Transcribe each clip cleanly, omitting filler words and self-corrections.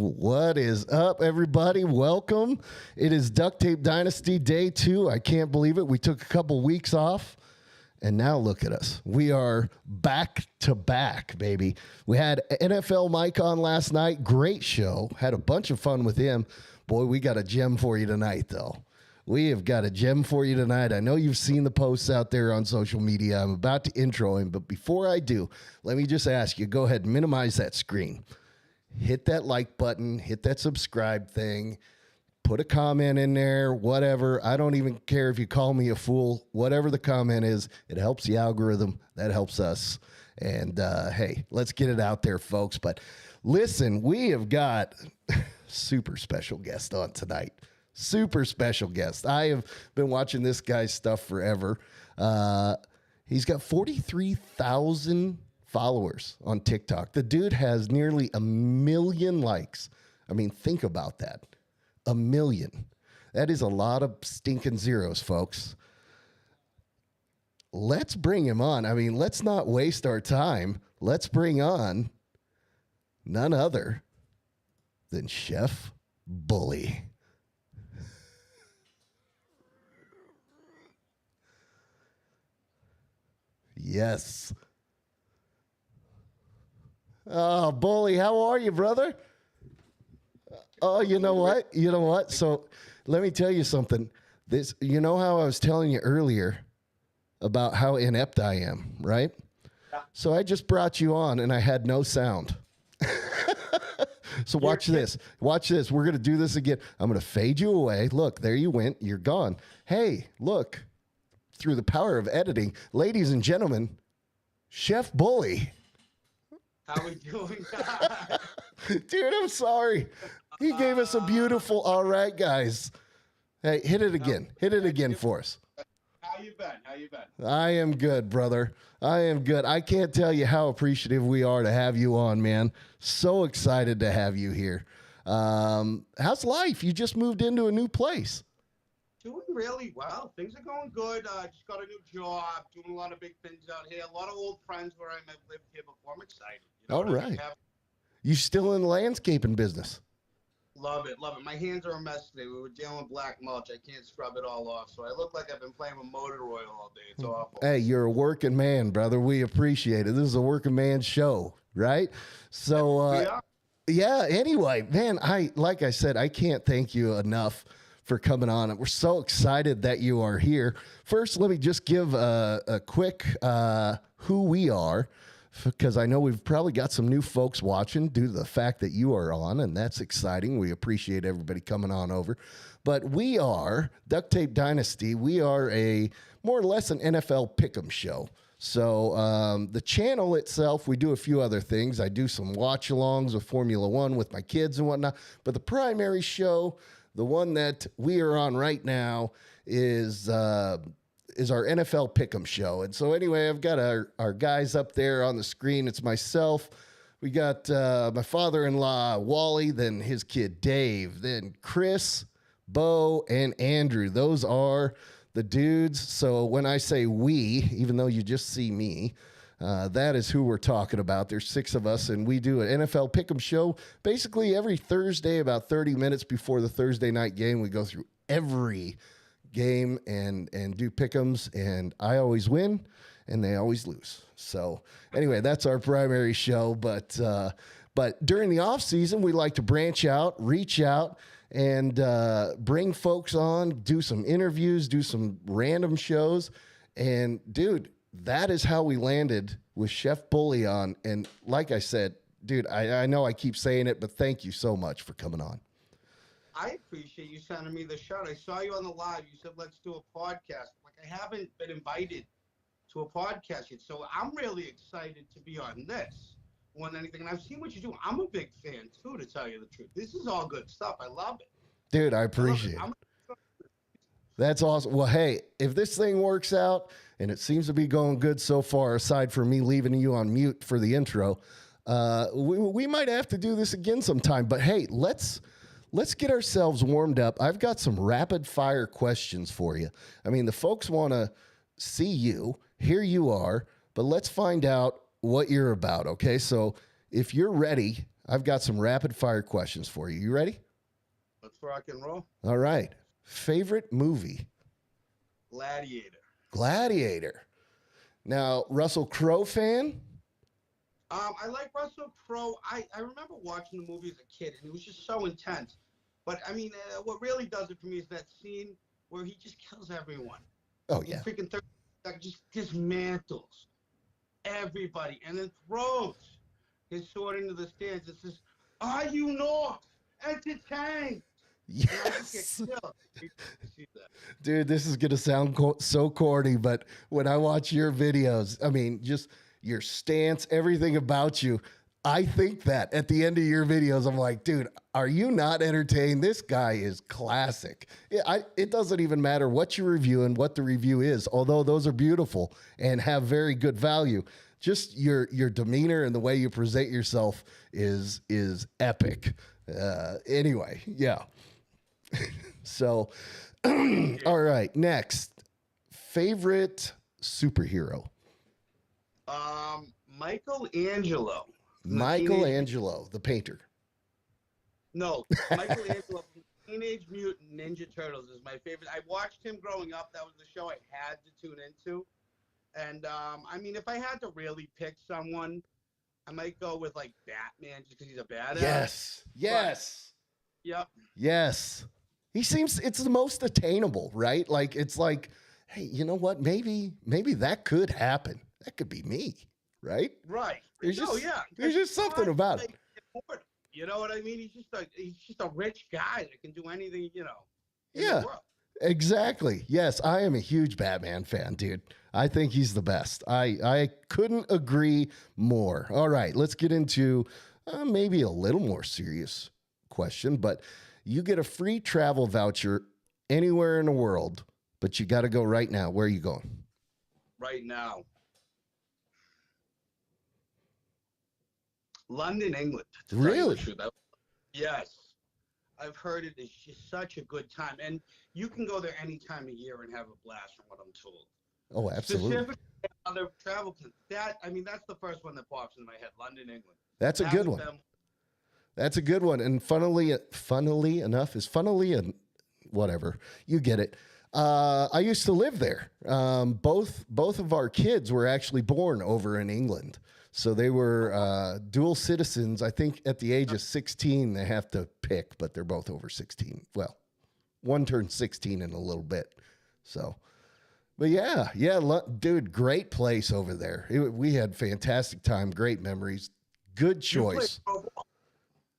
What is up, everybody? Welcome. It is Duct Tape Dynasty Day 2. I can't believe it. We took a couple weeks off, and now look at us. We are back to back, baby. We had NFL Mike on last night. Great show. Had a bunch of fun with him. Boy, we got a gem for you tonight, though. We have got a gem for you tonight. I know you've seen the posts out there on social media. I'm about to intro him, but before I do, let me just ask you, go ahead and minimize that screen. Hit that like button, hit that subscribe thing, put a comment in there, whatever. I don't even care if you call me a fool. Whatever the comment is, it helps the algorithm. That helps us. And hey, let's get it out there, folks. But listen, we have got super special guest on tonight. Super special guest. I have been watching this guy's stuff forever. He's got 43,000 followers on TikTok. The dude has nearly 1 million likes. I mean, think about that. 1 million. That is a lot of stinking zeros, folks. Let's bring him on. I mean, let's not waste our time. Let's bring on none other than Chef Bully. Yes. Oh, Bully, how are you, brother? Oh, you know what? You know what? So let me tell you something. This, you know how I was telling you earlier about how inept I am, right? Yeah. So I just brought you on and I had no sound. So watch this. Watch this. We're going to do this again. I'm going to fade you away. Look, there you went. You're gone. Hey, look. Through the power of editing, ladies and gentlemen, Chef Bully. How we doing? Dude, I'm sorry. He gave us a beautiful, all right, guys. Hey, hit it again. Hit it again for us. How you been? How you been? I am good, brother. I am good. I can't tell you how appreciative we are to have you on, man. So excited to have you here. How's life? You just moved into a new place. Doing really well. Things are going good. Just got a new job, doing a lot of big things out here. A lot of old friends where I have lived here before. I'm excited. You know all right. You still in the landscaping business? Love it, love it. My hands are a mess today. We were dealing with black mulch. I can't scrub it all off, so I look like I've been playing with motor oil all day. It's awful. Hey, you're a working man, brother. We appreciate it. This is a working man show, right? So, yeah, anyway, man, like I said, I can't thank you enough for coming on. We're so excited that you are here. First, let me just give a quick who we are, because I know we've probably got some new folks watching due to the fact that you are on, and that's exciting. We appreciate everybody coming on over. But we are Duct Tape Dynasty. We are a more or less an NFL pick'em show. So the channel itself, we do a few other things. I do some watch-alongs with Formula One with my kids and whatnot. But the primary show, the one that we are on right now, is our NFL Pick'em show. And so anyway, I've got our guys up there on the screen. It's myself. We got my father-in-law, Wally, then his kid, Dave, then Chris, Bo, and Andrew. Those are the dudes. So when I say we, even though you just see me, that is who we're talking about. There's 6 of us, and we do an NFL Pick'em show basically every Thursday, about 30 minutes before the Thursday night game. We go through every game and do pick'ems, and I always win, and they always lose. So anyway, that's our primary show. But during the off season, we like to branch out, reach out, and bring folks on, do some interviews, do some random shows, and dude, that is how we landed with Chef Bully on. And like I said, dude, I know I keep saying it, but thank you so much for coming on. I appreciate you sending me the shout. I saw you on the live. You said, let's do a podcast. Like, I haven't been invited to a podcast yet, so I'm really excited to be on this more than anything. And I've seen what you do. I'm a big fan, too, to tell you the truth. This is all good stuff. I love it. Dude, I appreciate it. That's awesome. Well, hey, if this thing works out, and it seems to be going good so far, aside from me leaving you on mute for the intro, we might have to do this again sometime. But hey, let's get ourselves warmed up. I've got some rapid fire questions for you. I mean, the folks want to see you. Here you are. But let's find out what you're about, okay? So if you're ready, I've got some rapid fire questions for you. You ready? Let's rock and roll. All right. Favorite movie? Gladiator. Gladiator. Now, Russell Crowe fan? I like Russell Crowe. I remember watching the movie as a kid, and it was just so intense. But, I mean, what really does it for me is that scene where he just kills everyone. Oh, yeah. He freaking just dismantles everybody and then throws his sword into the stands and says, "Are you not entertained?" Yes. Dude, this is going to sound so corny, but when I watch your videos, I mean, just your stance, everything about you, I think that at the end of your videos, I'm like, dude, are you not entertained? This guy is classic. It doesn't even matter what you review and what the review is, although those are beautiful and have very good value. Just your demeanor and the way you present yourself is epic. Anyway, yeah. So, all right, next. Favorite superhero? Michelangelo. Michelangelo, the painter. No, Michelangelo from Teenage Mutant Ninja Turtles is my favorite. I watched him growing up. That was the show I had to tune into. And, I mean, if I had to really pick someone, I might go with, like, Batman just because he's a badass. Yes. Yes. But, yep. Yes. He seems, it's the most attainable, right? Like, it's like, hey, you know what? Maybe that could happen. That could be me, right? Right. There's just something about it. You know what I mean? He's just a rich guy that can do anything, you know. Yeah. Exactly. Yes, I am a huge Batman fan, dude. I think he's the best. I couldn't agree more. All right, let's get into maybe a little more serious question, but you get a free travel voucher anywhere in the world, but you got to go right now. Where are you going? Right now. London, England. Really? Yes. I've heard it is just such a good time. And you can go there any time of year and have a blast from what I'm told. Oh, absolutely. Specifically, other travel plans. That's the first one that pops in my head. London, England. That's a good one. That's a good one. And funnily enough, whatever. You get it. I used to live there. Both of our kids were actually born over in England. So they were dual citizens. I think at the age of 16, they have to pick, but they're both over 16. Well, one turned 16 in a little bit. So, but yeah, dude, great place over there. We had fantastic time, great memories, good choice.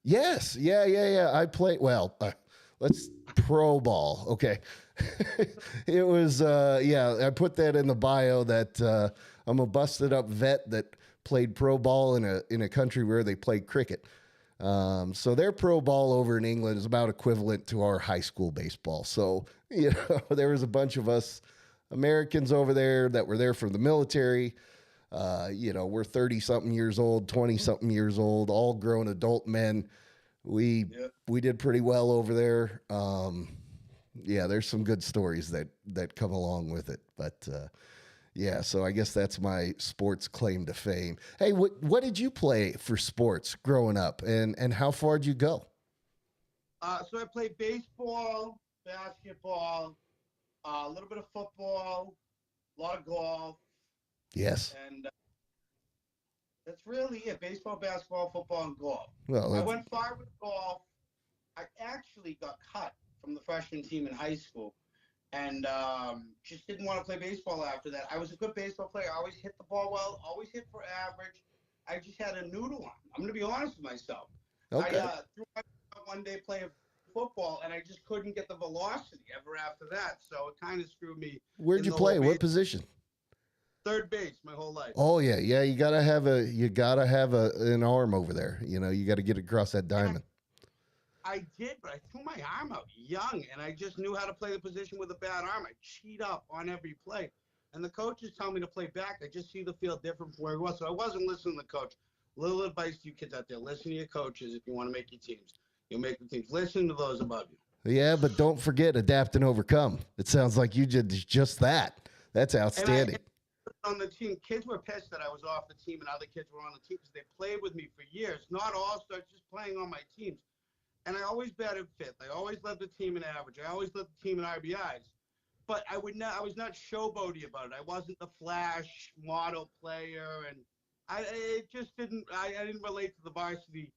Yes, yeah. I played, let's pro ball. Okay. It was, I put that in the bio that I'm a busted up vet that played pro ball in a country where they played cricket. So their pro ball over in England is about equivalent to our high school baseball. So, there was a bunch of us Americans over there that were there from the military. We're 30 something years old, 20 something years old, all grown adult men. We did pretty well over there. There's some good stories that come along with it, but, so I guess that's my sports claim to fame. Hey, what did you play for sports growing up, and how far did you go? So I played baseball, basketball, a little bit of football, a lot of golf. Yes. And that's really it. Baseball, basketball, football, and golf. Well, I went far with golf. I actually got cut from the freshman team in high school. And just didn't want to play baseball after that. I was a good baseball player. I always hit the ball well, always hit for average. I just had a noodle on. I'm going to be honest with myself. Okay. I threw one day playing football, and I just couldn't get the velocity ever after that. So it kind of screwed me. Where'd you play? What position? Third base my whole life. Oh, yeah. You got to have an arm over there. You got to get across that diamond. I did, but I threw my arm out young, and I just knew how to play the position with a bad arm. I cheat up on every play. And the coaches tell me to play back. I just see the field different from where it was. So I wasn't listening to the coach. Little advice to you kids out there. Listen to your coaches if you want to make your teams. You'll make the teams. Listen to those above you. Yeah, but don't forget, adapt and overcome. It sounds like you did just that. That's outstanding. on the team, kids were pissed that I was off the team and other kids were on the team because they played with me for years. Not all stars, just playing on my teams. And I always batted fifth. I always led the team in average. I always led the team in RBIs. But I was not showboaty about it. I wasn't the flash model player, and I didn't relate to the varsity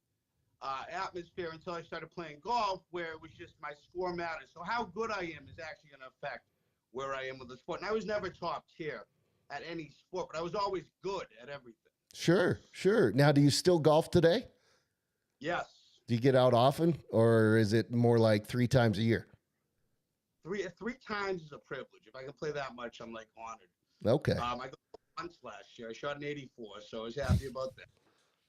atmosphere until I started playing golf, where it was just my score matters. So how good I am is actually going to affect where I am with the sport. And I was never top tier at any sport, but I was always good at everything. Sure, sure. Now, do you still golf today? Yes. Do you get out often, or is it more like 3 times a year? Three times is a privilege. If I can play that much, I'm like honored. Okay. I got once last year. I shot an 84, so I was happy about that.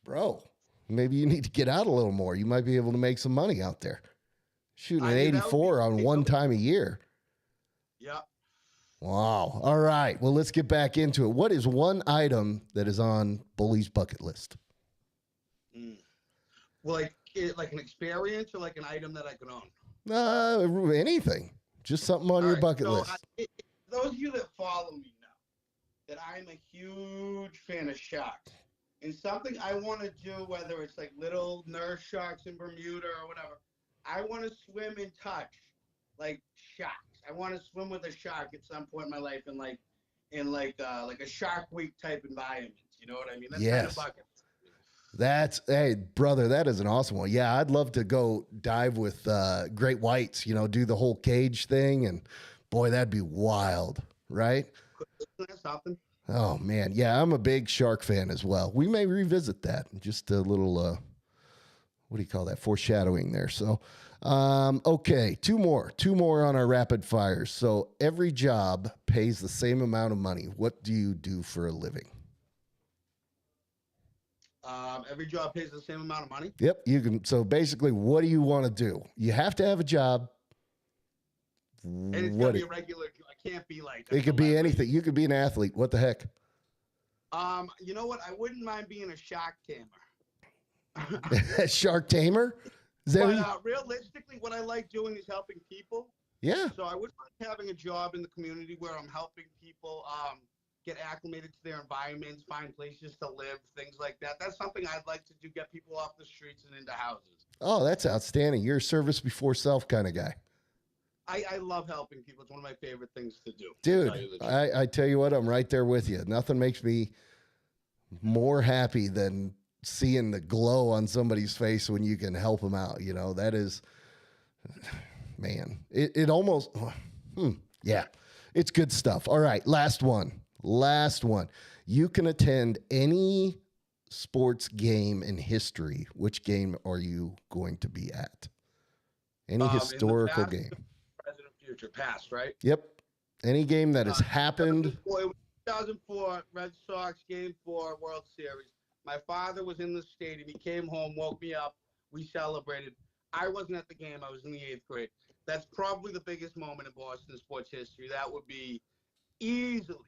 Bro, maybe you need to get out a little more. You might be able to make some money out there. Shooting an 84 on one time a year. Yeah. Wow. All right. Well, let's get back into it. What is one item that is on Bully's bucket list? Well, like an experience or like an item that I can own? Anything. Just something on your bucket list. Those of you that follow me know that I'm a huge fan of sharks. And something I want to do, whether it's like little nurse sharks in Bermuda or whatever, I want to swim and touch like sharks. I want to swim with a shark at some point in my life in like a Shark Week type environment. You know what I mean? That's kind of bucket. Hey, brother, that is an awesome one. Yeah, I'd love to go dive with great whites, do the whole cage thing. And boy, that'd be wild, right? Something. Oh, man. Yeah, I'm a big shark fan as well. We may revisit that. Just a little, what do you call that? Foreshadowing there. So, okay, two more on our rapid fires. So every job pays the same amount of money. What do you do for a living? Every job pays the same amount of money. Yep, you can. So basically, what do you want to do? You have to have a job. And it's got to be a regular. I can't be like. It could be anything. You could be an athlete. What the heck? You know what? I wouldn't mind being a shark tamer. Shark tamer? Realistically, what I like doing is helping people. Yeah. So I wouldn't mind having a job in the community where I'm helping people. Get acclimated to their environments, find places to live, things like that. That's something I'd like to do, get people off the streets and into houses. Oh, that's outstanding. You're a service before self kind of guy. I love helping people. It's one of my favorite things to do. Dude, I tell you what, I'm right there with you. Nothing makes me more happy than seeing the glow on somebody's face when you can help them out. That is, man, it almost, yeah, it's good stuff. All right, last one. You can attend any sports game in history. Which game are you going to be at? Any historical game. Present, future, past, right? Yep. Any game that has happened. 2004 Red Sox Game 4 World Series. My father was in the stadium. He came home, woke me up. We celebrated. I wasn't at the game. I was in the 8th grade. That's probably the biggest moment in Boston sports history. That would be easily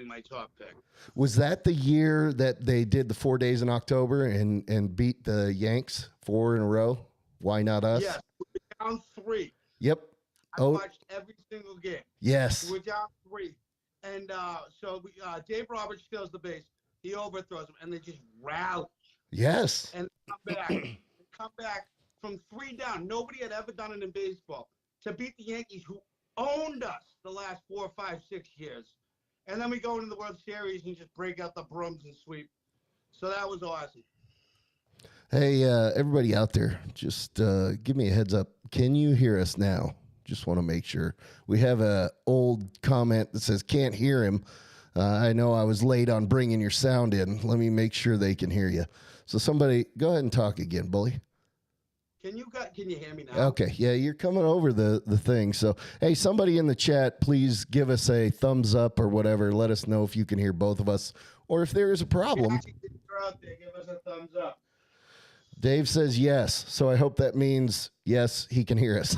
my top pick. Was that the year that they did the 4 days in October and beat the Yanks 4 in a row? Why not us? Yes, we're down 3. Yep. I watched every single game. Yes. We're down 3. And so Dave Roberts steals the base. He overthrows him, and they just rally. Yes. And come back from 3 down. Nobody had ever done it in baseball. To beat the Yankees, who owned us the last 4, 5, 6 years. And then we go into the World Series and just break out the brooms and sweep. So that was awesome. Hey, everybody out there, just give me a heads up. Can you hear us now? Just want to make sure. We have a old comment that says, can't hear him. I know I was late on bringing your sound in. Let me make sure they can hear you. So somebody, go ahead and talk again, Bully. Can you hear me now? Okay, yeah, you're coming over the thing. So, hey, somebody in the chat, please give us a thumbs up or whatever. Let us know if you can hear both of us or if there is a problem. Out there, give us a thumbs up. Dave says yes, so I hope that means yes, he can hear us.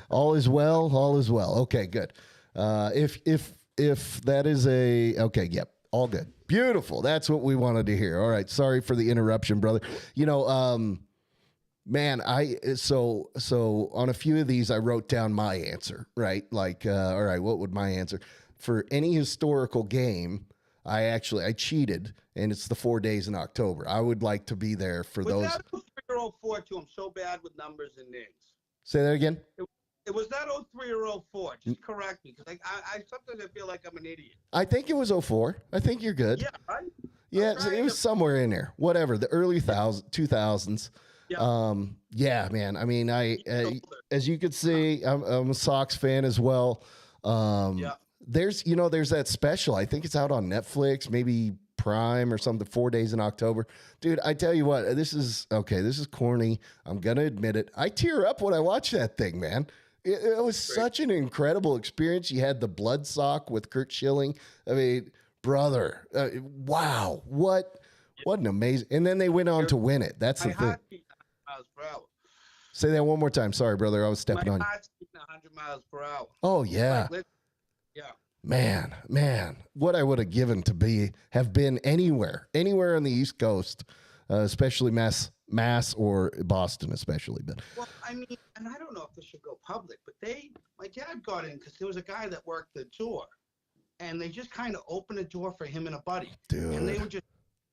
All is well, all is well. Okay, good. If that is okay, yep, all good. Beautiful. That's what we wanted to hear. All right, sorry for the interruption, brother. Man, so on a few of these, I wrote down my answer, right? Like, all right, what would my answer? for any historical game, I cheated, and it's the 4 days in October. I would like to be there for Was those. that 03 or 04 too? I'm so bad with numbers and names. Say that again. It was that 03 or 04. Just correct me, because I sometimes I feel like I'm an idiot. I think it was 04. I think you're good. Yeah, right? Yeah, it was somewhere in there. Whatever, the early 2000s. Yeah. Yeah, man. I mean, as you could see, I'm a Sox fan as well. Yeah. There's that special. I think it's out on Netflix, maybe Prime or something. 4 days in October, dude. I tell you what, this is corny. I'm gonna admit it. I tear up when I watch that thing, man. It was such an incredible experience. You had the blood sock with Curt Schilling. I mean, brother, wow, what an amazing. And then they went on to win it. That's the thing. Miles per hour. Say that one more time. Sorry, brother. I was stepping on you. My heart's beating 100 miles per hour. Oh, yeah. Yeah. Man, what I would have given to have been anywhere on the East Coast, especially Mass or Boston, especially. But well, I mean, and I don't know if this should go public, but my dad got in because there was a guy that worked the tour, and they just kind of opened a door for him and a buddy, dude, and they were just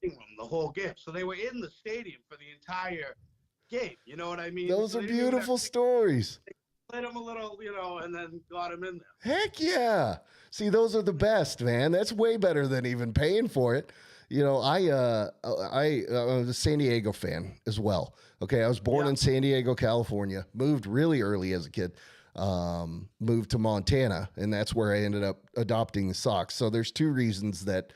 in the whole game, so they were in the stadium for the entire game. You know what I mean? Those so are beautiful stories. They played him a little, and then got him in there. Heck yeah! See, those are the best, man. That's way better than even paying for it. I'm a San Diego fan as well. Okay, I was born in San Diego, California. Moved really early as a kid. Moved to Montana, and that's where I ended up adopting the Sox. So there's two reasons that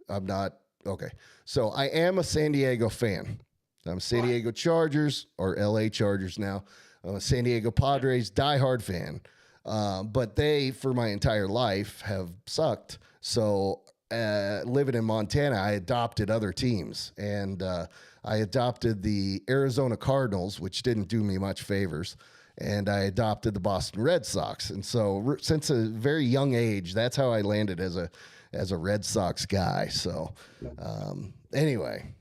I'm not okay. So I am a San Diego fan. I'm a San Diego Chargers or LA Chargers now. I'm a San Diego Padres diehard fan. But they, for my entire life, have sucked. So living in Montana, I adopted other teams. And I adopted the Arizona Cardinals, which didn't do me much favors. And I adopted the Boston Red Sox. And so since a very young age, that's how I landed as a Red Sox guy. So anyway,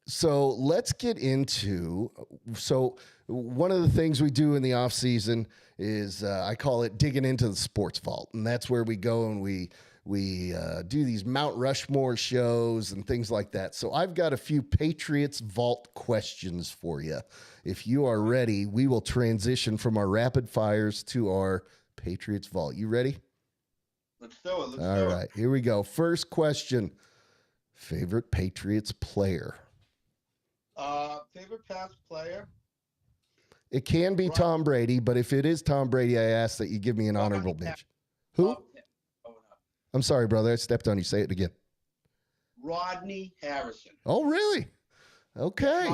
so let's get into, one of the things we do in the off season is I call it digging into the sports vault. And that's where we go and we do these Mount Rushmore shows and things like that. So I've got a few Patriots Vault questions for you. If you are ready, we will transition from our rapid fires to our Patriots Vault. You ready? Let's do it. All right, here we go. First question. Favorite Patriots player? Favorite past player? It can be Tom Brady, but if it is Tom Brady, I ask that you give me an honorable mention. Who? I'm sorry, brother. I stepped on you. Say it again. Rodney Harrison. Oh, really? Okay.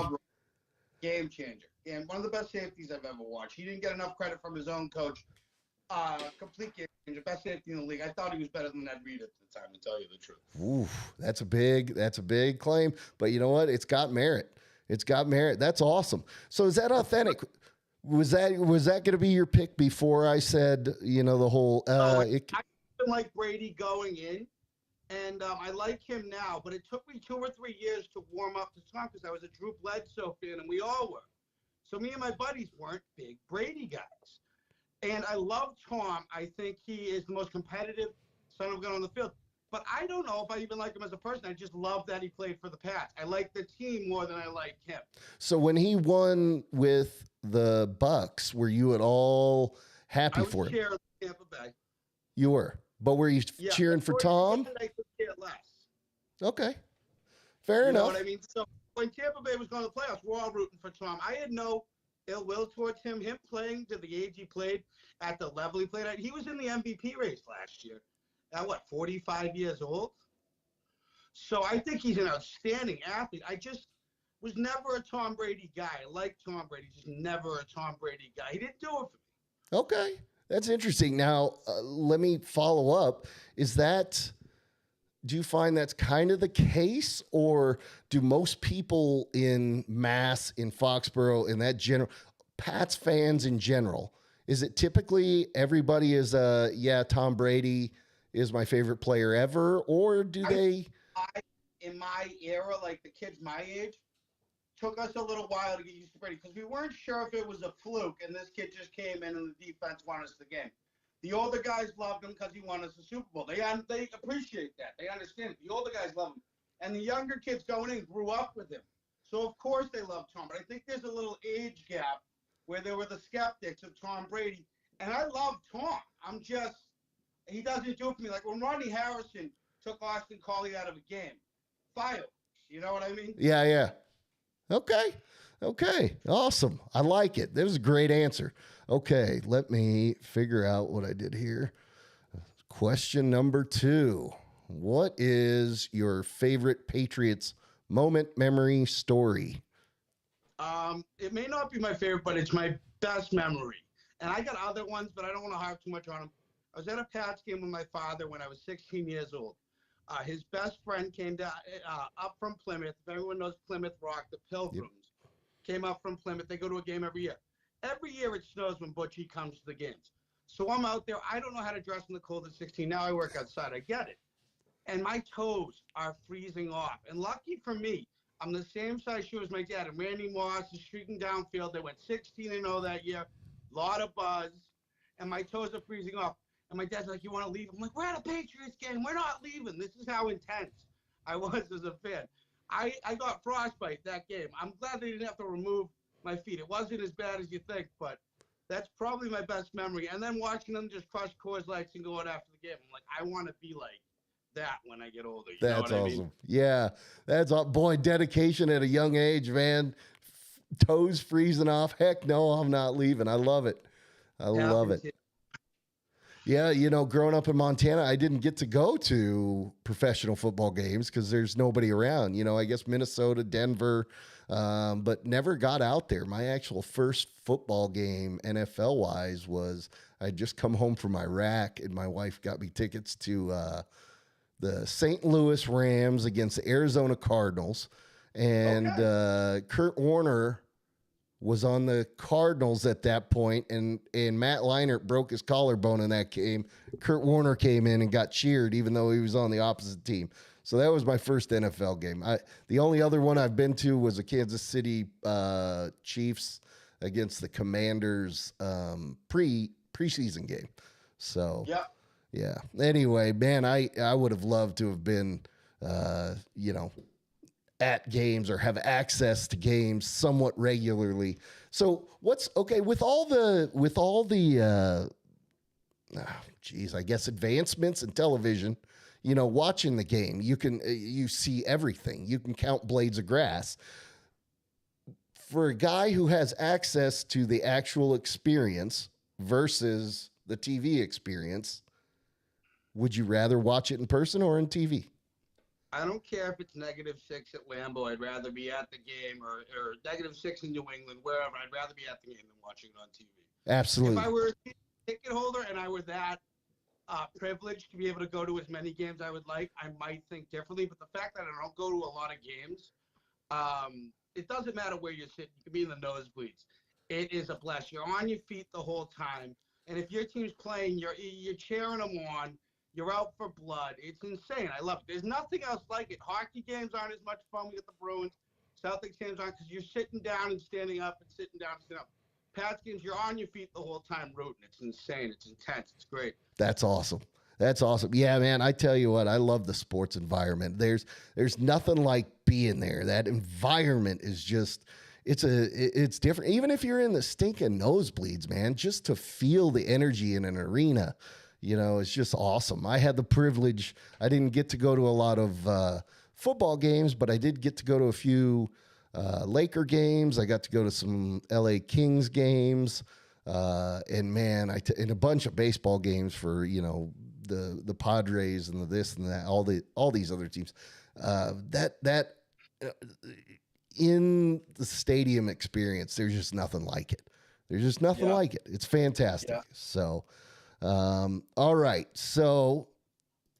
Game changer. And one of the best safeties I've ever watched. He didn't get enough credit from his own coach. Complete game changer. Best safety in the league. I thought he was better than Ed Reed at the time, to tell you the truth. Oof, that's a big claim. But you know what? It's got merit. That's awesome. So is that authentic? Was that going to be your pick before I said, the whole I didn't like Brady going in, and I like him now, but it took me 2 or 3 years to warm up to Tom because I was a Drew Bledsoe fan, and we all were. So me and my buddies weren't big Brady guys. And I love Tom. I think he is the most competitive son of a gun on the field. But I don't know if I even like him as a person. I just love that he played for the Pats. I like the team more than I like him. So when he won with the Bucks, were you at all happy for him? I was cheering Tampa Bay. You were. But were you cheering for Tom? I could care less. Okay. Fair enough. You know what I mean? So when Tampa Bay was going to the playoffs, we're all rooting for Tom. I had no ill will towards him. Him playing to the age he played at the level he played at. He was in the MVP race last year. At 45 years old? So I think he's an outstanding athlete. I just was never a Tom Brady guy. I like Tom Brady, just never a Tom Brady guy. He didn't do it for me. Okay. That's interesting. Now, let me follow up. Do you find that's kind of the case, or do most people in Mass, in Foxborough, in that general, Pats fans in general, is it typically everybody is, Tom Brady is my favorite player ever, or do they? In my era, like the kids my age, took us a little while to get used to Brady because we weren't sure if it was a fluke and this kid just came in and the defense won us the game. The older guys loved him because he won us the Super Bowl. They appreciate that. They understand it. The older guys love him. And the younger kids going in grew up with him. So, of course, they love Tom. But I think there's a little age gap where there were the skeptics of Tom Brady. And I love Tom. He doesn't do it for me. Like when Ronnie Harrison took Austin Collie out of a game. Fire. You know what I mean? Yeah. Okay. Awesome. I like it. That was a great answer. Okay. Let me figure out what I did here. Question number 2. What is your favorite Patriots moment, memory, story? It may not be my favorite, but it's my best memory. And I got other ones, but I don't want to harp too much on them. I was at a Pats game with my father when I was 16 years old. His best friend came down up from Plymouth. If everyone knows Plymouth Rock, the Pilgrims came up from Plymouth. They go to a game every year. Every year it snows when Butchie comes to the games. So I'm out there. I don't know how to dress in the cold at 16. Now I work outside. I get it. And my toes are freezing off. And lucky for me, I'm the same size shoe as my dad. And Randy Moss is streaking downfield. They went 16-0 that year. A lot of buzz. And my toes are freezing off. And my dad's like, you want to leave? I'm like, we're at a Patriots game. We're not leaving. This is how intense I was as a fan. I got frostbite that game. I'm glad they didn't have to remove my feet. It wasn't as bad as you think, but that's probably my best memory. And then watching them just crush Coors Lights and go out after the game. I'm like, I want to be like that when I get older. You know what awesome. I mean? Yeah, that's boy, dedication at a young age, man. Toes freezing off. Heck no, I'm not leaving. I love it. I love it. Yeah, you know, growing up in Montana, I didn't get to go to professional football games because there's nobody around. You know, I guess Minnesota, Denver, but never got out there. My actual first football game, NFL-wise, was I'd just come home from Iraq, and my wife got me tickets to the St. Louis Rams against the Arizona Cardinals. And Kurt Warner was on the Cardinals at that point, and Matt Leinart broke his collarbone in that game. Kurt Warner came in and got cheered, even though he was on the opposite team. So that was my first NFL game. The only other one I've been to was a Kansas City Chiefs against the Commanders preseason game. So yeah. Anyway, man, I would have loved to have been, at games or have access to games somewhat regularly. So what's okay with all the I guess advancements in television, you know, watching the game, you see everything. You can count blades of grass. For a guy who has access to the actual experience versus the TV experience, would you rather watch it in person or in TV? I don't care if it's -6 at Lambeau. I'd rather be at the game or -6 in New England, wherever. I'd rather be at the game than watching it on TV. Absolutely. If I were a ticket holder and I were that privileged to be able to go to as many games I would like, I might think differently. But the fact that I don't go to a lot of games, it doesn't matter where you're sitting. You can be in the nosebleeds. It is a blast. You're on your feet the whole time. And if your team's playing, you're cheering them on. You're out for blood. It's insane. I love it. There's nothing else like it. Hockey games aren't as much fun. We get the Bruins. Celtics games aren't because you're sitting down and standing up and sitting down and standing up. Pats games, you're on your feet the whole time rooting. It's insane. It's intense. It's great. That's awesome. That's awesome. Yeah, man, I tell you what, I love the sports environment. There's nothing like being there. That environment is just it's different. Even if you're in the stinking nosebleeds, man, just to feel the energy in an arena, you know, it's just awesome. I had the privilege. I didn't get to go to a lot of football games, but I did get to go to a few Laker games. I got to go to some LA Kings games, and man, and a bunch of baseball games for, you know, the Padres and the this and that, all these other teams. In the stadium experience, there's just nothing like it. There's just nothing like it. It's fantastic. Yeah. So. All right. So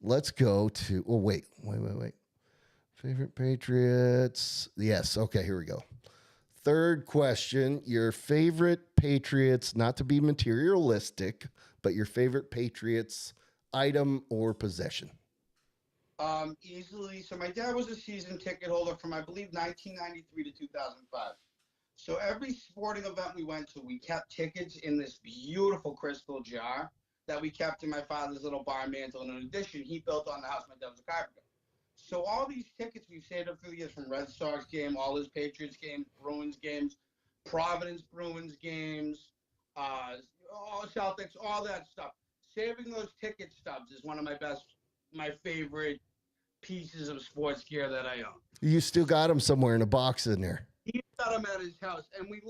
let's go to, wait. Favorite Patriots. Yes. Okay. Here we go. Third question. Your favorite Patriots, not to be materialistic, but your favorite Patriots item or possession. Easily. So my dad was a season ticket holder from, I believe, 1993 to 2005. So every sporting event we went to, we kept tickets in this beautiful crystal jar. that we kept in my father's little bar mantle. And in addition, he built on the house. My dad was a carpenter. So all these tickets we've saved up through the years, from Red Sox game, all his Patriots games, Bruins games, Providence Bruins games, all Celtics, all that stuff. Saving those ticket stubs is one of my favorite pieces of sports gear that I own. You still got them somewhere in a box in there. He got them at his house, and we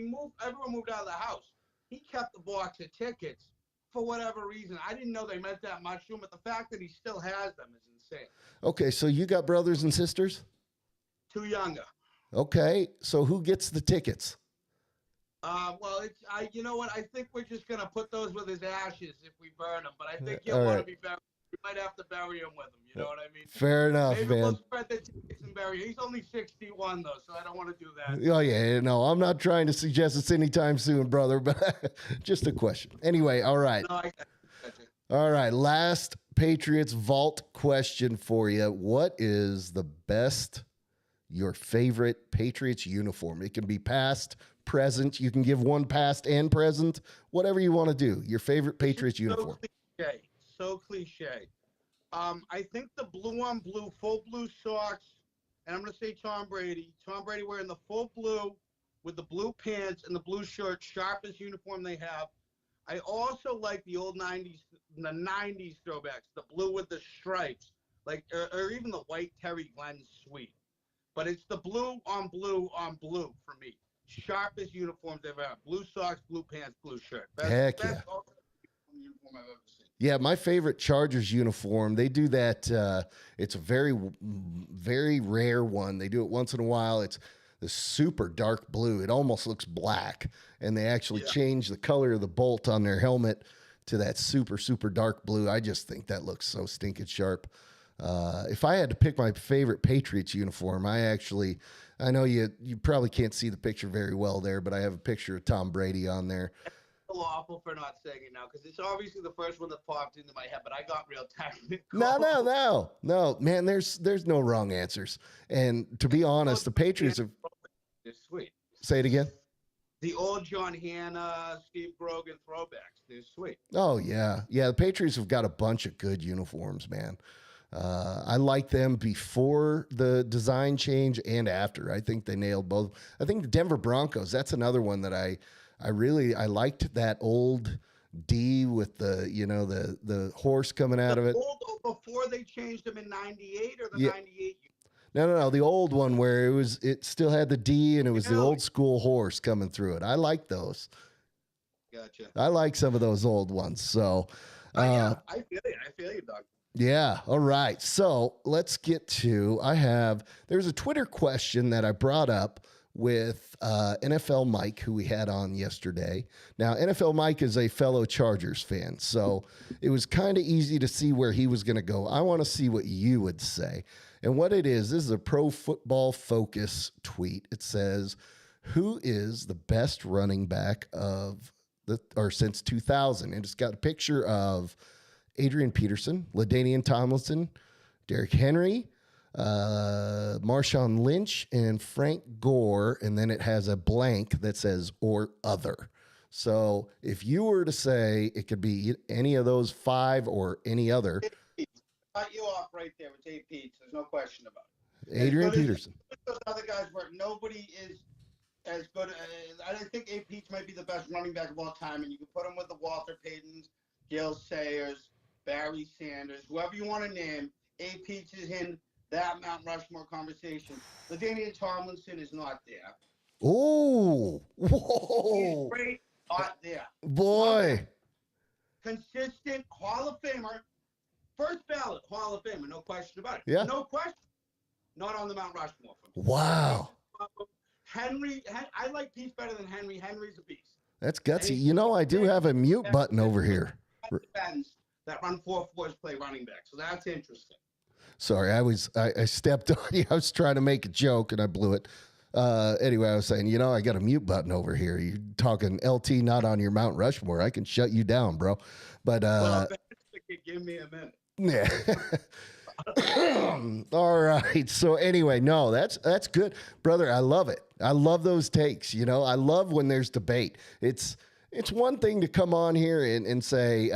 moved. Everyone moved out of the house. He kept the box of tickets for whatever reason. I didn't know they meant that much to him, but the fact that he still has them is insane. Okay, so you got brothers and sisters? 2 younger. Okay, so who gets the tickets? Well, you know what? I think we're just gonna put those with his ashes if we burn them. But I think he'll want to be buried. We might have to bury him with him. You know what I mean? Fair enough, Maybe man. we'll spread the tickets and bury him. He's only 61 though, so I don't want to do that. Oh yeah, no, I'm not trying to suggest it's anytime soon, brother, but just a question. Anyway, all right. No, All right, last Patriots Vault question for you. What is your favorite Patriots uniform? It can be past, present. You can give one past and present, whatever you want to do. Your favorite Patriots uniform. So cliche. I think the blue on blue, full blue socks, and I'm going to say Tom Brady. Tom Brady wearing the full blue with the blue pants and the blue shirt, sharpest uniform they have. I also like the old 90s throwbacks, the blue with the stripes, like or even the white Terry Glenn suite. But it's the blue on blue for me. Sharpest uniforms they've ever had. Blue socks, blue pants, blue shirt. Heck best yeah. uniform I've ever seen. Yeah, my favorite Chargers uniform, they do that. It's a very, very rare one. They do it once in a while. It's the super dark blue. It almost looks black. And they actually change the color of the bolt on their helmet to that super, super dark blue. I just think that looks so stinking sharp. If I had to pick my favorite Patriots uniform, I know you probably can't see the picture very well there, but I have a picture of Tom Brady on there. Awful for not saying it now because it's obviously the first one that popped into my head, but I got real technical. No, man. There's no wrong answers. And to be honest, the Patriots are. They're sweet. Say it again. The old John Hanna, Steve Grogan throwbacks. They're sweet. Oh yeah. The Patriots have got a bunch of good uniforms, man. I like them before the design change and after. I think they nailed both. I think the Denver Broncos. That's another one that I liked that old D with the horse coming out of it. Before they changed them in 98 or the 98? No. The old one where it still had the D and it was the old school horse coming through it. I like those. Gotcha. I like some of those old ones. So, I feel you, Doug. Yeah. All right. So let's get to, there's a Twitter question that I brought up with NFL Mike, who we had on yesterday. Now, NFL Mike is a fellow Chargers fan, so it was kind of easy to see where he was going to go. I want to see what you would say. And what it is, this is a Pro Football Focus tweet. It says, who is the best running back since 2000? And it's got a picture of Adrian Peterson, LaDainian Tomlinson, Derrick Henry, Marshawn Lynch, and Frank Gore, and then it has a blank that says or other. So if you were to say it could be any of those 5 or any other. Cut you off right there with Tate Peets. There's no question about it. Adrian Peterson. Those other guys were, nobody is as good. I think A. Peets might be the best running back of all time, and you can put him with the Walter Paytons, Gil Sayers, Barry Sanders, whoever you want to name. A. Peets is in that Mount Rushmore conversation. LaDainian Tomlinson is not there. Oh, whoa. He's great, not there. Boy. Consistent Hall of Famer. First ballot Hall of Famer, no question about it. Yeah. No question. Not on the Mount Rushmore for me. Wow. Henry, I like Peets better than Henry. Henry's a beast. That's gutsy. I do have a mute button over here. That run 4-4s play running back, so that's interesting. Sorry, I stepped on you. I was trying to make a joke and I blew it. Anyway, I was saying, I got a mute button over here. You're talking LT, not on your Mount Rushmore. I can shut you down, bro. But give me a minute. Yeah. All right. So anyway, no, that's good, brother. I love it. I love those takes. I love when there's debate. it's one thing to come on here and say,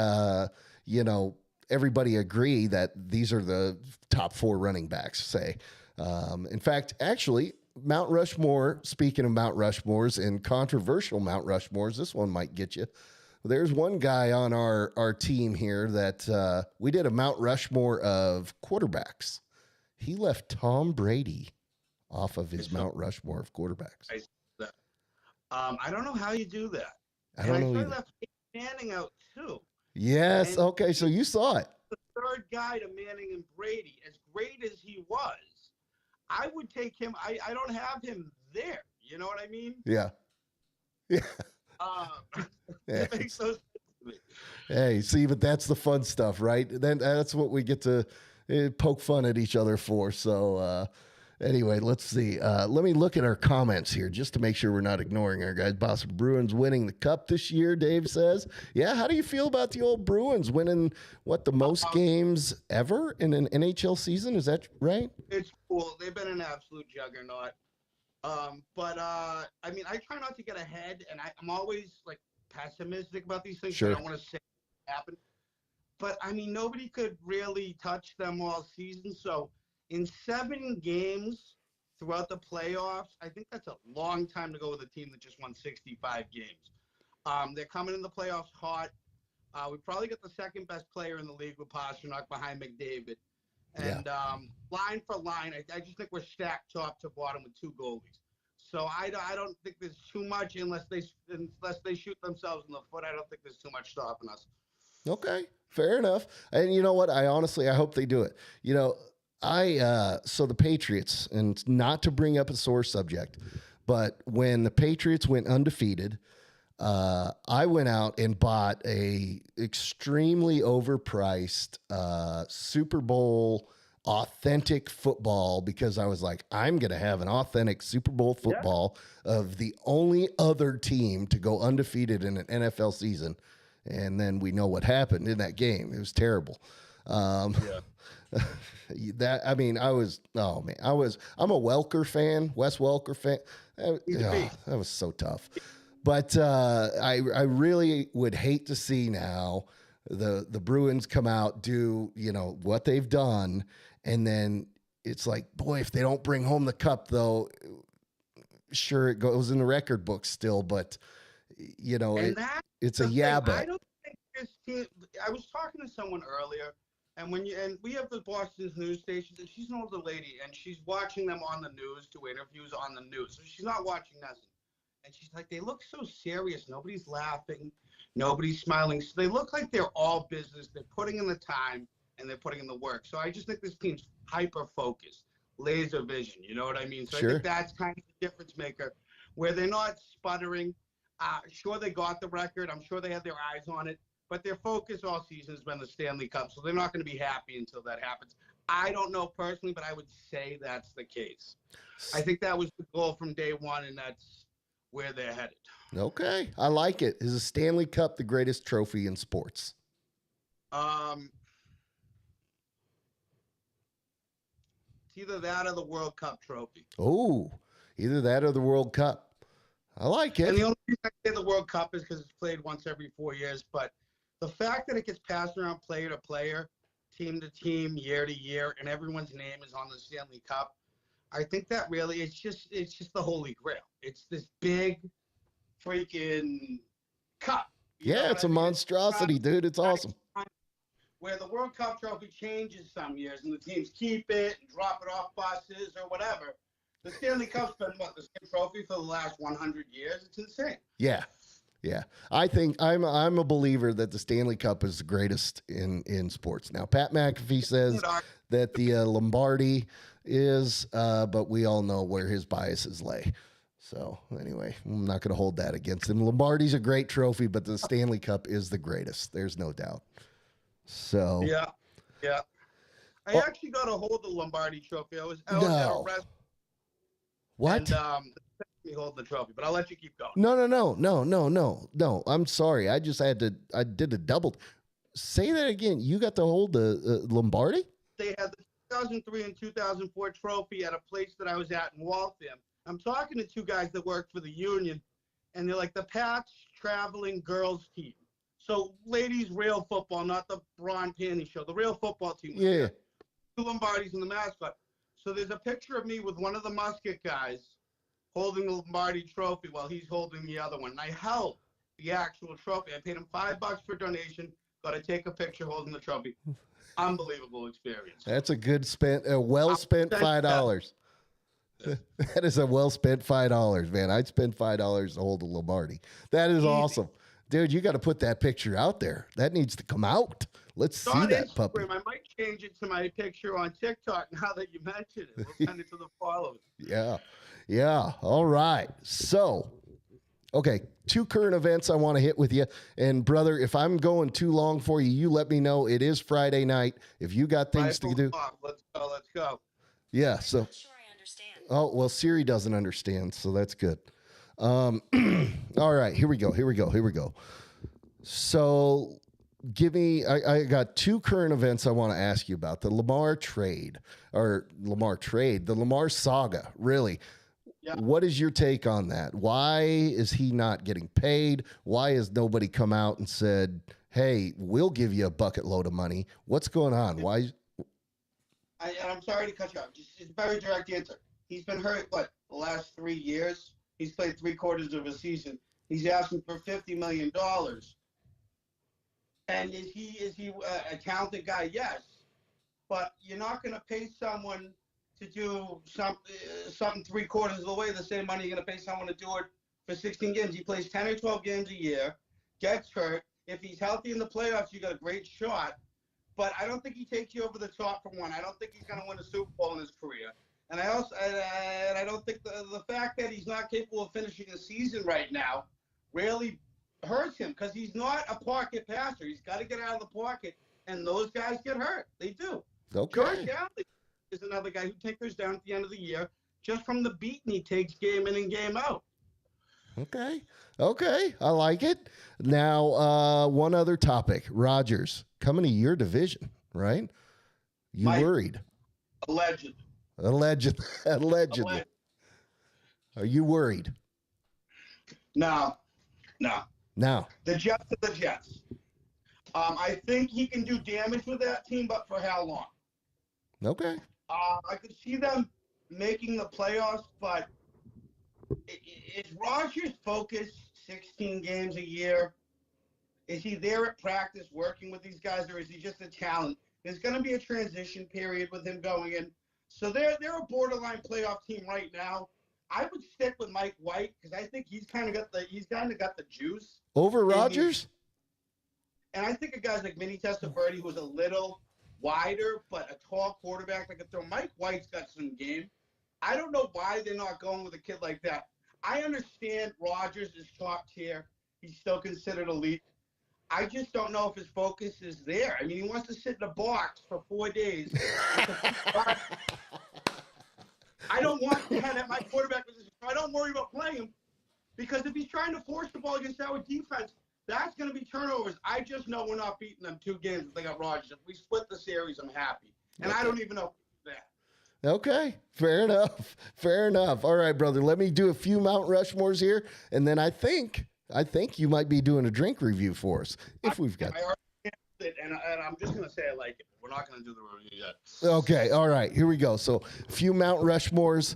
you know, everybody agree that these are the top 4 running backs, say. In fact, actually, Mount Rushmore, speaking of Mount Rushmores and controversial Mount Rushmores, this one might get you. There's one guy on our team here that we did a Mount Rushmore of quarterbacks. He left Tom Brady off of his Mount Rushmore of quarterbacks. I don't know how you do that. I don't know. I Either. left Manning out too. Yes. And okay. So you saw it. The third guy to Manning and Brady, as great as he was, I would take him. I don't have him there. You know what I mean? Yeah. Yeah. It makes no sense to me. Hey, see, but that's the fun stuff, right? Then that's what we get to poke fun at each other for. So anyway, let's see. Let me look at our comments here just to make sure we're not ignoring our guys. Boston Bruins winning the cup this year, Dave says. Yeah, how do you feel about the old Bruins winning, the most games ever in an NHL season? Is that right? It's cool. They've been an absolute juggernaut. But I mean, I try not to get ahead, and I'm always like pessimistic about these things. Sure. I don't want to say it happened. But I mean, nobody could really touch them all season. So in 7 games throughout the playoffs, I think that's a long time to go with a team that just won 65 games. They're coming in the playoffs hot. We probably got the second best player in the league with Pastrnak behind McDavid. And line for line, I just think we're stacked top to bottom with 2 goalies. So I don't think there's too much unless they shoot themselves in the foot. I don't think there's too much stopping us. Okay, fair enough. And you know what? I hope they do it. You know, so the Patriots, and not to bring up a sore subject, but when the Patriots went undefeated, I went out and bought a extremely overpriced Super Bowl authentic football because I was like, I'm going to have an authentic Super Bowl football of the only other team to go undefeated in an NFL season. And then we know what happened in that game. It was terrible. I'm a Welker fan, Wes Welker fan. That was so tough. But I really would hate to see now the Bruins come out, do, what they've done. And then it's like, boy, if they don't bring home the cup, though, sure, it goes in the record book still. But, it's a yabba. I don't think this team, I was talking to someone earlier, and we have the Boston news stations, and she's an older lady, and she's watching them on the news, do interviews on the news. So she's not watching nothing. And she's like, they look so serious. Nobody's laughing. Nobody's smiling. So they look like they're all business. They're putting in the time, and they're putting in the work. So I just think this team's hyper-focused, laser vision. You know what I mean? So sure. I think that's kind of the difference maker, where they're not sputtering. Sure, they got the record. I'm sure they had their eyes on it. But their focus all season has been the Stanley Cup. So they're not going to be happy until that happens. I don't know personally, but I would say that's the case. I think that was the goal from day one, and that's where they're headed. Okay. I like it. Is the Stanley Cup the greatest trophy in sports? It's either that or the World Cup trophy. Oh, either that or the World Cup. I like it. And the only reason I say the World Cup is because it's played once every 4 years. But the fact that it gets passed around player to player, team to team, year to year, and everyone's name is on the Stanley Cup, I think that really it's just the holy grail. It's this big freaking cup. Yeah, it's a monstrosity, dude. It's awesome. Where the World Cup trophy changes some years and the teams keep it and drop it off buses or whatever. The Stanley Cup's been the same trophy for the last 100 years. It's insane. Yeah. Yeah. I think I'm a believer that the Stanley Cup is the greatest in sports. Now, Pat McAfee says that the Lombardi is, but we all know where his biases lay. So anyway, I'm not going to hold that against him. Lombardi's a great trophy, but the Stanley Cup is the greatest. There's no doubt. So yeah. I actually got a hold of the Lombardi trophy. I was at a restaurant. What? And me hold the trophy, but I'll let you keep going. No. I'm sorry. I did a double. Say that again. You got to hold the Lombardi? They had the 2003 and 2004 trophy at a place that I was at in Waltham. I'm talking to 2 guys that work for the union, and they're like, the Pats traveling girls team. So ladies real football, not the Ron Panty show. The real football team. Yeah. Two Lombardis and the mascot. So there's a picture of me with one of the Musket guys holding the Lombardi trophy while he's holding the other one. And I held the actual trophy. I paid him $5 for donation. Got to take a picture holding the trophy. Unbelievable experience. That's a well spent $5. That is a well spent $5, man. I'd spend $5 to hold a Lombardi. That is awesome. Dude, you got to put that picture out there. That needs to come out. Let's see that puppy. I might change it to my picture on TikTok now that you mentioned it. We'll send it to the followers. Yeah. Yeah. All right. So, okay, 2 current events I want to hit with you. And, brother, if I'm going too long for you, you let me know. It is Friday night. If you got things to do. Let's go. Let's go. Yeah. So. I'm sure I understand. Oh, well, Siri doesn't understand, so that's good. All right, here we go. So I got 2 current events I want to ask you about. The Lamar trade, the Lamar saga, really. Yeah. What is your take on that? Why is he not getting paid? Why has nobody come out and said, hey, we'll give you a bucket load of money? What's going on? Why? I'm sorry to cut you off. Just a very direct answer. He's been hurt, the last 3 years? He's played 3/4 of a season. He's asking for $50 million. And is he a talented guy? Yes. But you're not going to pay someone to do something 3/4 of the way the same money you're going to pay someone to do it for 16 games. He plays 10 or 12 games a year, gets hurt. If he's healthy in the playoffs, you got a great shot. But I don't think he takes you over the top for one. I don't think he's going to win a Super Bowl in his career. And I don't think the fact that he's not capable of finishing the season right now really hurts him because he's not a pocket passer. He's got to get out of the pocket, and those guys get hurt. They do. Okay. George Allen is another guy who takes down at the end of the year just from the beating he takes game in and game out. Okay. I like it. Now, one other topic. Rodgers coming to your division, right? You worried? Allegedly. Are you worried? No. The Jets are the Jets. I think he can do damage with that team, but for how long? Okay. I could see them making the playoffs, but is Rodgers focused 16 games a year? Is he there at practice working with these guys, or is he just a talent? There's going to be a transition period with him going in. So they're a borderline playoff team right now. I would stick with Mike White because I think he's kind of got the juice over Rodgers. And I think of guys like Vinny Testaverde, who's a little wider but a tall quarterback that can throw. Mike White's got some game. I don't know why they're not going with a kid like that. I understand Rodgers is top tier. He's still considered elite. I just don't know if his focus is there. I mean, he wants to sit in a box for 4 days. I don't want that at my quarterback position. I don't worry about playing him because if he's trying to force the ball against our defense, that's going to be turnovers. I just know we're not beating them 2 games if they got Rodgers. If we split the series, I'm happy. And I don't even know that. Okay, fair enough. All right, brother, let me do a few Mount Rushmores here, and then I think you might be doing a drink review for us if we've got. I already answered it, and I'm just going to say I like it. We're not going to do the review yet. Okay, all right, here we go. So, a few Mount Rushmores,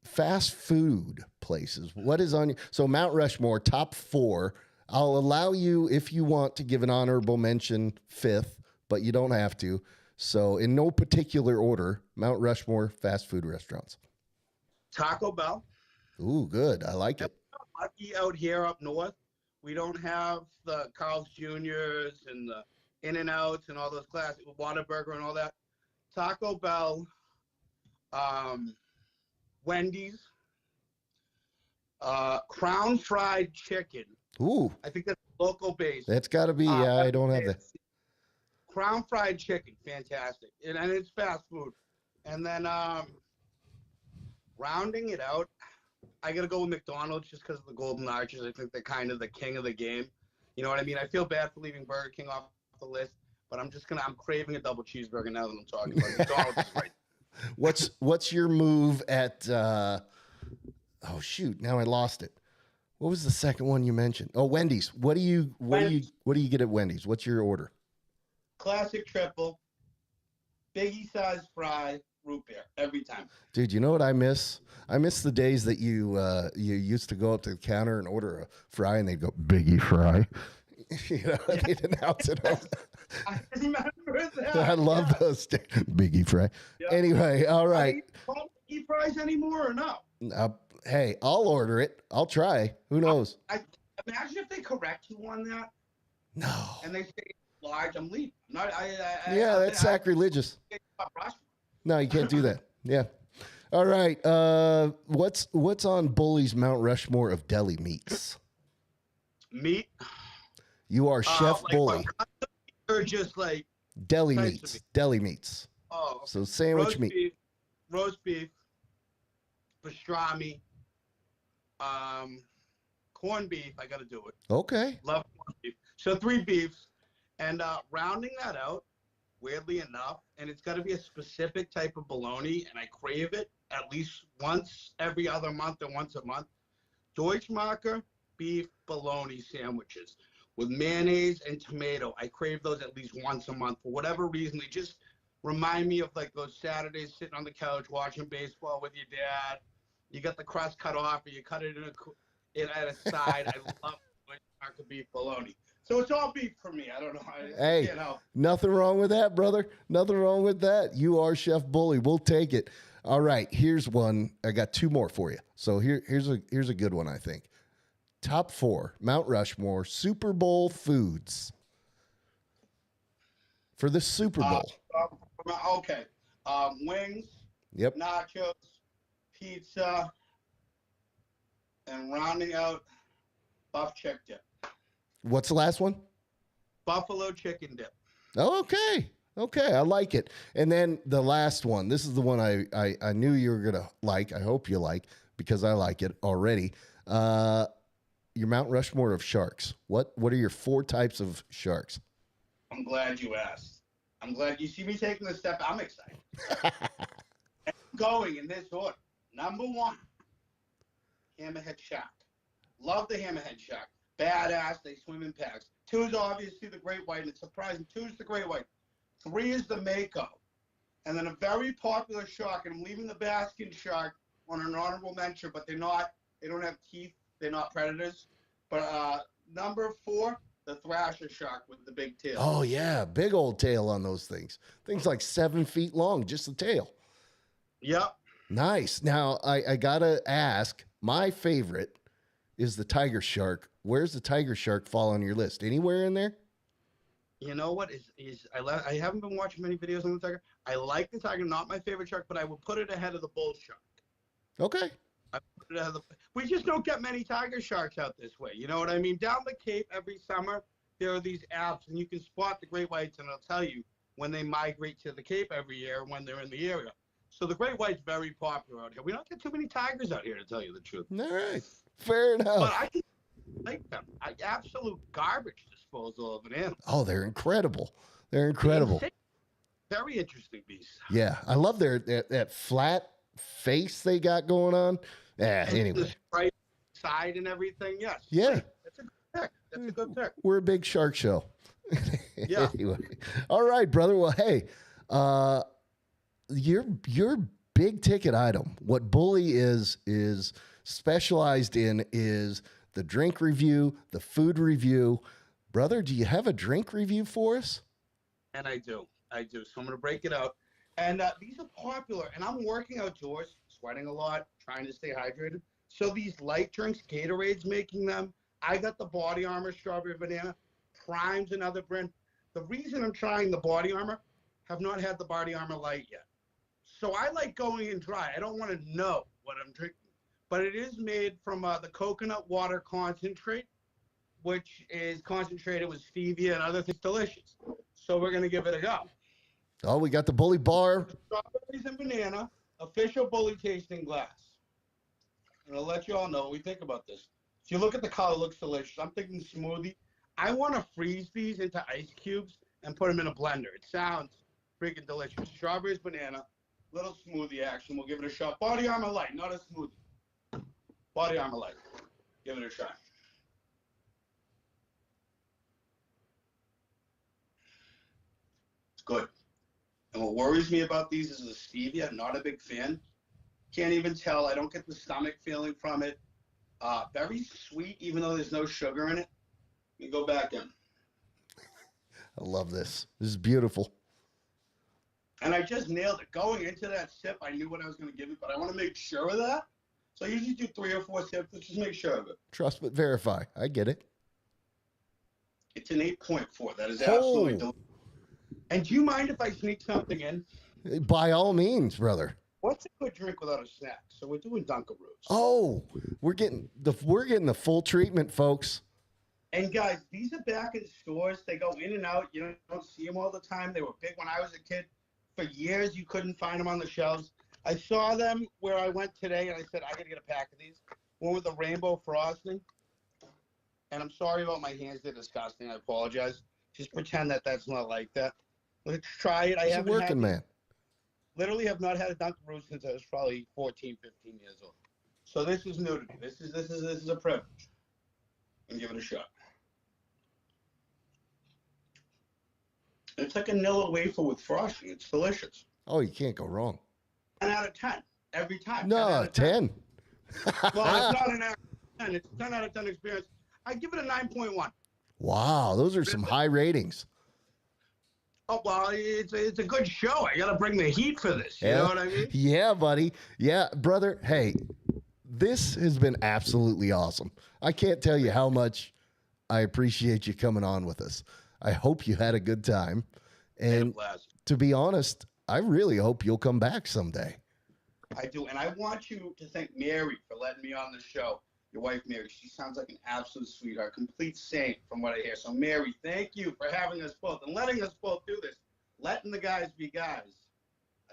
fast food places. What is on your... So, Mount Rushmore, top 4. I'll allow you, if you want, to give an honorable mention 5th, but you don't have to. So, in no particular order, Mount Rushmore fast food restaurants. Taco Bell. Ooh, good. I like it. Lucky out here up north, we don't have the Carl's Jr.'s and the In-N-Outs and all those classic Whataburger and all that. Taco Bell, Wendy's, Crown Fried Chicken. Ooh. I think that's local based. That's got to be, I don't have that. Crown Fried Chicken, fantastic. And it's fast food. And then rounding it out, I got to go with McDonald's just because of the Golden Arches. I think they're kind of the king of the game. You know what I mean? I feel bad for leaving Burger King off the list, but I'm craving a double cheeseburger now that I'm talking about McDonald's. Is right. What's your move at, oh shoot, now I lost it. What was the second one you mentioned? Oh, Wendy's. What do you get at Wendy's? What's your order? Classic triple, biggie size fry, root beer every time. Dude, you know what I miss? I miss the days that you used to go up to the counter and order a fry, and they'd go biggie fry. They'd announce it. I remember that. I love those biggie fry. Yeah. Anyway, all right. Don't eat fries anymore or no? Hey, I'll order it. I'll try. Who knows? I imagine if they correct you on that. No. And they say large, I'm leaving. That's sacrilegious. No, you can't do that. Yeah. All right. What's on Bully's Mount Rushmore of deli meats? Meat. You are Chef Bully. Or just like deli meats. Deli meats. Oh. So sandwich meat. Roast beef. Pastrami. Corned beef. I got to do it. Okay. Love corned beef. So 3 beefs. And rounding that out, weirdly enough, and it's got to be a specific type of bologna, and I crave it at least once every other month or once a month. Deutschmarker beef bologna sandwiches with mayonnaise and tomato. I crave those at least once a month for whatever reason. They just remind me of like those Saturdays sitting on the couch watching baseball with your dad. You got the crust cut off, or you cut it at a side. I love Deutschmarker beef bologna. So it's all beef for me. I don't know. Hey, nothing wrong with that, brother. Nothing wrong with that. You are Chef Bully. We'll take it. All right, here's one. I got 2 more for you. So here's a good one, I think. Top 4 Mount Rushmore Super Bowl foods for the Super Bowl. Okay. Wings. Yep. Nachos. Pizza. And rounding out, buff chick dip. What's the last one? Buffalo chicken dip. Oh, okay. Okay, I like it. And then the last one. This is the one I knew you were going to like. I hope you like, because I like it already. Your Mount Rushmore of sharks. What are your 4 types of sharks? I'm glad you asked. I'm glad you see me taking the step. I'm excited. I'm going in this order. Number 1, hammerhead shark. Love the hammerhead shark. Badass. They swim in packs. 2 is obviously the great white, and it's surprising. 2 is the great white. 3 is the mako. And then a very popular shark, and I'm leaving the basking shark on an honorable mention, but they don't have teeth. They're not predators. But number 4, the thrasher shark with the big tail. Oh, yeah. Big old tail on those things. Things like 7 feet long, just the tail. Yep. Nice. Now, I got to ask, my favorite is the tiger shark. Where's the tiger shark fall on your list? Anywhere in there? You know what I haven't been watching many videos on the tiger. I like the tiger, not my favorite shark, but I would put it ahead of the bull shark. Okay. We just don't get many tiger sharks out this way. You know what I mean? Down the Cape every summer, there are these apps, and you can spot the great whites, and it'll tell you when they migrate to the Cape every year when they're in the area. So the great white's very popular out here. We don't get too many tigers out here, to tell you the truth. All right. Fair enough. But I can like them. Absolute garbage disposal of an animal. Oh, they're incredible. They're incredible. Very interesting beasts. Yeah. I love that flat face they got going on. Yeah, anyway. The right side and everything, yes. Yeah. That's a good pick. That's a good pick. We're a big shark show. Yeah. Anyway. All right, brother. Well, hey, your big ticket item, what Bully is specialized in, is the drink review, the food review. Brother, do you have a drink review for us? And I do. So I'm going to break it out. And these are popular. And I'm working outdoors, sweating a lot, trying to stay hydrated. So these light drinks, Gatorade's making them. I got the Body Armor Strawberry Banana. Prime's another brand. The reason I'm trying the Body Armor, have not had the Body Armor Light yet. So I like going in dry. I don't want to know what I'm drinking. But it is made from the coconut water concentrate, which is concentrated with stevia and other things. Delicious. So we're going to give it a go. Oh, we got the Bully Bar. Strawberries and banana, official Bully tasting glass. And I'll let you all know what we think about this. If you look at the color, it looks delicious. I'm thinking smoothie. I want to freeze these into ice cubes and put them in a blender. It sounds freaking delicious. Strawberries, banana, little smoothie action. We'll give it a shot. Body Armor Light, not a smoothie. Body Armor Light. Give it a try. It's good. And what worries me about these is the stevia. I'm not a big fan. Can't even tell. I don't get the stomach feeling from it. Very sweet, even though there's no sugar in it. Let me go back in. I love this. This is beautiful. And I just nailed it. Going into that sip, I knew what I was going to give it, but I want to make sure of that. So I usually do 3 or 4 sips. Let's just make sure of it. Trust but verify. I get it. It's an 8.4. That is absolutely delicious. And do you mind if I sneak something in? By all means, brother. What's a good drink without a snack? So we're doing Dunkaroos. Oh, we're getting the full treatment, folks. And guys, these are back in stores. They go in and out. You don't see them all the time. They were big when I was a kid. For years, you couldn't find them on the shelves. I saw them where I went today, and I said, I got to get a pack of these. One with the rainbow frosting. And I'm sorry about my hands. They're disgusting. I apologize. Just pretend that that's not like that. Let's try it. I He's a haven't working man. Literally have not had a Dunkaroo since I was probably 14, 15 years old. So this is new to me. This is a privilege. And give it a shot. It's like a Nilla wafer with frosting. It's delicious. Oh, you can't go wrong. 10 out of 10 every time. No, 10. Well, it's not an out of 10. It's a 10 out of 10 experience. I give it a 9.1. Wow, those are some high ratings. Oh, well, it's a good show. I got to bring the heat for this. You know what I mean? Yeah, buddy. Yeah, brother. Hey, this has been absolutely awesome. I can't tell you how much I appreciate you coming on with us. I hope you had a good time. And to be honest, I really hope you'll come back someday. I do. And I want you to thank Mary for letting me on the show. Your wife, Mary, she sounds like an absolute sweetheart, complete saint from what I hear. So, Mary, thank you for having us both and letting us both do this, letting the guys be guys.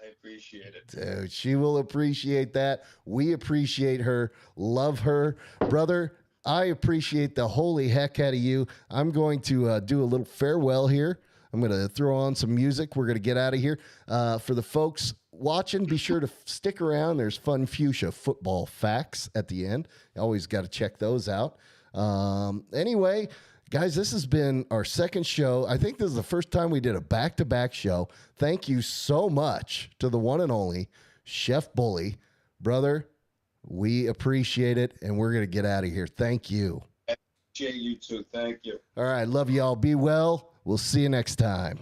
I appreciate it. Dude, she will appreciate that. We appreciate her. Love her. Brother, I appreciate the holy heck out of you. I'm going to do a little farewell here. I'm going to throw on some music. We're going to get out of here. For the folks watching, be sure to stick around. There's fun fuchsia football facts at the end. Always got to check those out. Anyway, guys, this has been our second show. I think this is the first time we did a back-to-back show. Thank you so much to the one and only Chef Bully. Brother, we appreciate it, and we're going to get out of here. Thank you. I appreciate you too. Thank you. All right. Love y'all. Be well. We'll see you next time.